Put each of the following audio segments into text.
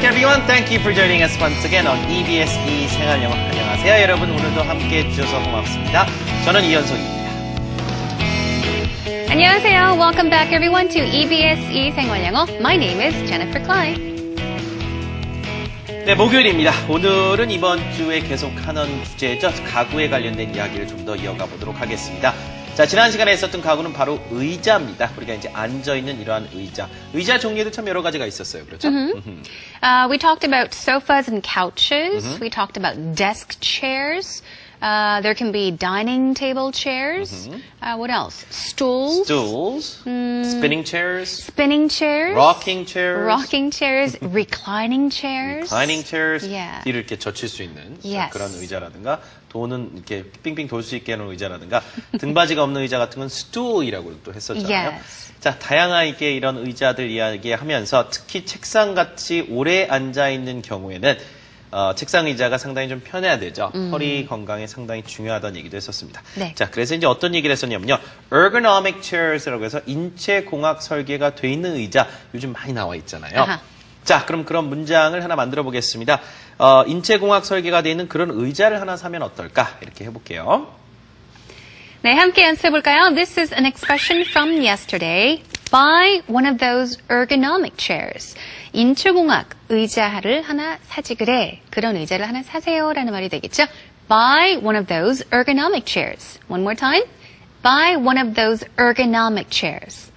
back, everyone. Thank you for joining us once again on EBS 생활영어. 안녕하세요, 여러분. 오늘도 함께해 주셔서 고맙습니다. 저는 이현석입니다. 안녕하세요. Welcome back, everyone, to EBS 생활영어. My name is Jennifer Klein. 네, 목요일입니다. 오늘은 이번 주에 계속하는 주제죠. 가구에 관련된 이야기를 좀 더 이어가 보도록 하겠습니다. 자, 지난 시간에 있었던 가구는 바로 의자입니다. 우리가 이제 앉아있는 이러한 의자. 의자 종류도 참 여러 가지가 있었어요. 그렇죠? We talked about sofas and couches. We talked about desk chairs. There can be dining table chairs. What else? Stools. Spinning chairs. Spinning chairs. Rocking chairs. Rocking chairs. Reclining chairs. Reclining chairs. Yeah. 뒤를 이렇게 젖힐 수 있는 Yes. 그런 의자라든가 도는 이렇게 빙빙 돌 수 있게 하는 의자라든가 등받이가 없는 의자 같은 건 stool이라고 또 했었잖아요. Yes. 자, 다양하게 이런 의자들 이야기하면서 특히 책상같이 오래 앉아있는 경우에는 책상 의자가 상당히 좀 편해야 되죠. 허리 건강에 상당히 중요하다는 얘기도 했었습니다. 네. 자, 그래서 이제 어떤 얘기를 했었냐면요. ergonomic chairs라고 해서 인체공학 설계가 돼 있는 의자 요즘 많이 나와 있잖아요. 아하. 자, 그럼 그런 문장을 하나 만들어 보겠습니다. 인체공학 설계가 돼 있는 그런 의자를 하나 사면 어떨까? 이렇게 해볼게요. 네, 함께 연습해볼까요? This is an expression from yesterday. Buy one of those ergonomic chairs. 인체공학 의자를 하나 사지 그래. 그런 의자를 하나 사세요라는 말이 되겠죠. Buy one of those ergonomic chairs. One more time. Buy one of those ergonomic chairs.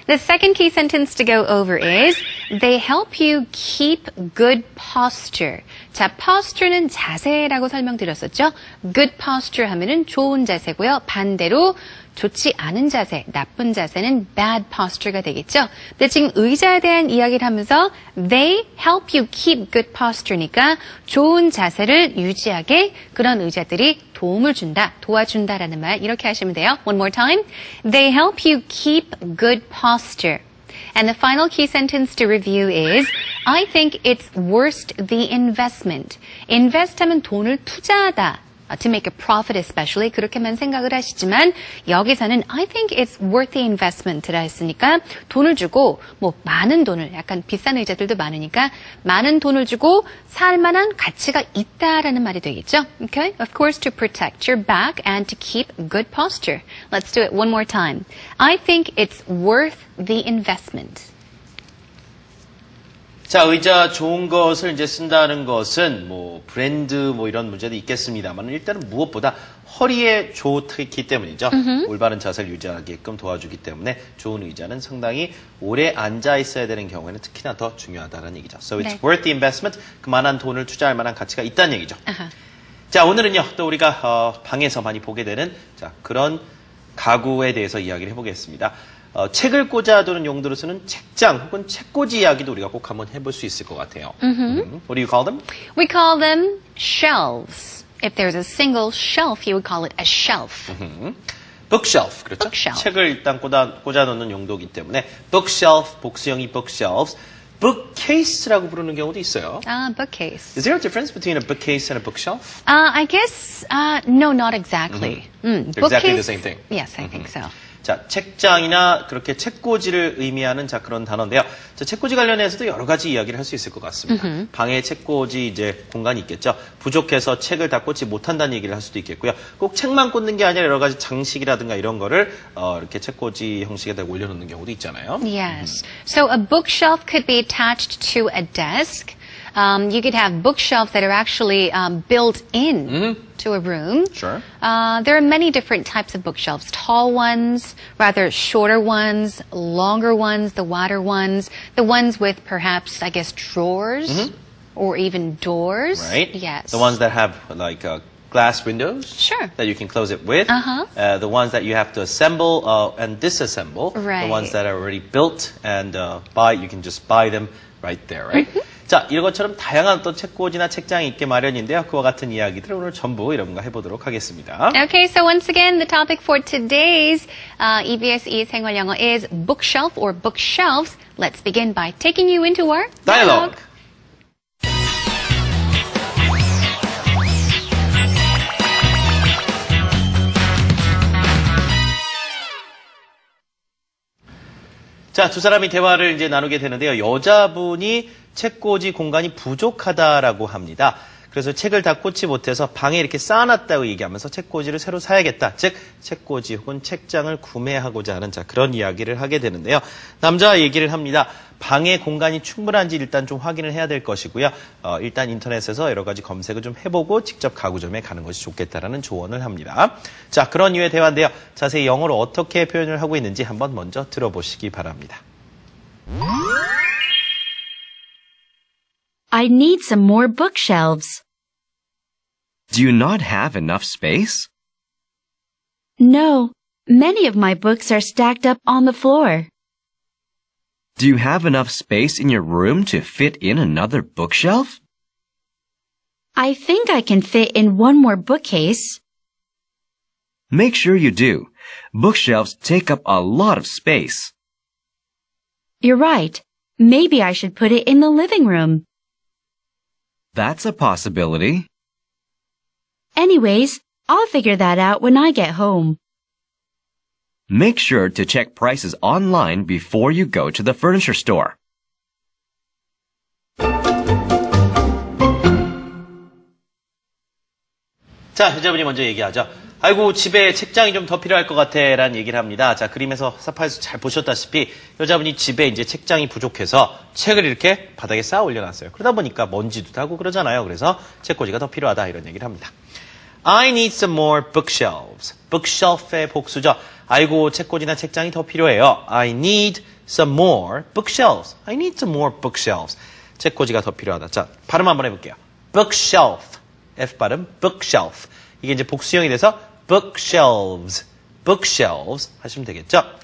The second key sentence to go over is they help you keep good posture. 자, posture는 자세라고 설명드렸었죠. Good posture 하면은 좋은 자세고요. 반대로 좋지 않은 자세, 나쁜 자세는 bad posture가 되겠죠. 근데 지금 의자에 대한 이야기를 하면서 they help you keep good posture니까 좋은 자세를 유지하게 그런 의자들이 도움을 준다, 도와준다라는 말 이렇게 하시면 돼요. One more time. They help you keep good posture. And the final key sentence to review is I think it's worth the investment. invest 하면 돈을 투자하다. To make a profit especially 그렇게만 생각을 하시지만 여기서는 I think it's worth the investment라 했으니까 돈을 주고 뭐 많은 돈을 약간 비싼 의자들도 많으니까 많은 돈을 주고 살 만한 가치가 있다라는 말이 되겠죠. Okay? Of course to protect your back and to keep good posture. Let's do it one more time. I think it's worth the investment. 자, 의자 좋은 것을 이제 쓴다는 것은 뭐 브랜드 뭐 이런 문제도 있겠습니다만 일단은 무엇보다 허리에 좋기 때문이죠. 올바른 자세를 유지하게끔 도와주기 때문에 좋은 의자는 상당히 오래 앉아 있어야 되는 경우에는 특히나 더 중요하다는 얘기죠. So it's 네. worth the investment. 그만한 돈을 투자할 만한 가치가 있다는 얘기죠. 자, 오늘은요. 또 우리가 방에서 많이 보게 되는 자, 그런 가구에 대해서 이야기를 해보겠습니다. 책을 꽂아두는 용도로 쓰는 책장 혹은 책꽂이 이야기도 우리가 꼭 한번 해볼 수 있을 것 같아요. What do you call them? We call them shelves. If there's a single shelf, you would call it a shelf. Bookshelf, 그렇죠? Bookshelf. 책을 일단 꽂아놓는 용도이기 때문에 bookshelf, 복수형이 bookshelves, bookcase라고 부르는 경우도 있어요. Bookcase. Is there a difference between a bookcase and a bookshelf? I guess, no, not exactly. Exactly the same thing. Yes, I think so. 자, 책장이나 그렇게 책꽂이를 의미하는 자 그런 단어인데요. 자, 책꽂이 관련해서도 여러 가지 이야기를 할 수 있을 것 같습니다. 방에 책꽂이 이제 공간이 있겠죠. 부족해서 책을 다 꽂지 못한다는 얘기를 할 수도 있겠고요. 꼭 책만 꽂는 게 아니라 여러 가지 장식이라든가 이런 거를 이렇게 책꽂이 형식에다 올려놓는 경우도 있잖아요. Yes. So a bookshelf could be attached to a desk. You could have bookshelves that are actually built in to a room. Sure. There are many different types of bookshelves. Tall ones, rather shorter ones, longer ones, the wider ones, the ones with perhaps, I guess, drawers or even doors. Right? Yes. The ones that have like glass windows. Sure. That you can close it with. The ones that you have to assemble and disassemble. Right. The ones that are already built and you can just buy them right there, right? 자, 이런 것처럼 다양한 또 책꽂이나 책장이 있게 마련인데요. 그와 같은 이야기들을 오늘 전부 여러분과 해보도록 하겠습니다. Okay, so once again, the topic for today's EBS 생활영어 is bookshelf or bookshelves. Let's begin by taking you into our Dialogue. 자, 두 사람이 대화를 이제 나누게 되는데요. 여자분이 책꽂이 공간이 부족하다라고 합니다. 그래서 책을 다 꽂지 못해서 방에 이렇게 쌓아놨다고 얘기하면서 책꽂이를 새로 사야겠다. 즉, 책꽂이 혹은 책장을 구매하고자 하는 그런 이야기를 하게 되는데요. 남자가 얘기를 합니다. 방에 공간이 충분한지 일단 좀 확인을 해야 될 것이고요. 일단 인터넷에서 여러 가지 검색을 좀 해보고 직접 가구점에 가는 것이 좋겠다라는 조언을 합니다. 자, 그런 이유의 대화인데요. 자세히 영어로 어떻게 표현을 하고 있는지 한번 먼저 들어보시기 바랍니다. I need some more bookshelves. Do you not have enough space? No, many of my books are stacked up on the floor. Do you have enough space in your room to fit in another bookshelf? I think I can fit in one more bookcase. Make sure you do. Bookshelves take up a lot of space. You're right. Maybe I should put it in the living room. That's a possibility. Anyways, I'll figure that out when I get home. Make sure to check prices online before you go to the furniture store. 자, 여자분이 먼저 얘기하죠. 아이고, 집에 책장이 좀 더 필요할 것 같아 라는 얘기를 합니다. 자, 그림에서 사파에서 잘 보셨다시피 여자분이 집에 이제 책장이 부족해서 책을 이렇게 바닥에 쌓아 올려놨어요. 그러다 보니까 먼지도 나고 그러잖아요. 그래서 책꽂이가 더 필요하다 이런 얘기를 합니다. I need some more bookshelves. bookshelf의 복수죠. 아이고, 책꽂이나 책장이 더 필요해요. I need some more bookshelves. I need some more bookshelves. 책꽂이가 더 필요하다. 자, 발음 한번 해볼게요. bookshelf. F 발음, bookshelf. 이게 이제 복수형이 돼서 bookshelves. bookshelves 하시면 되겠죠.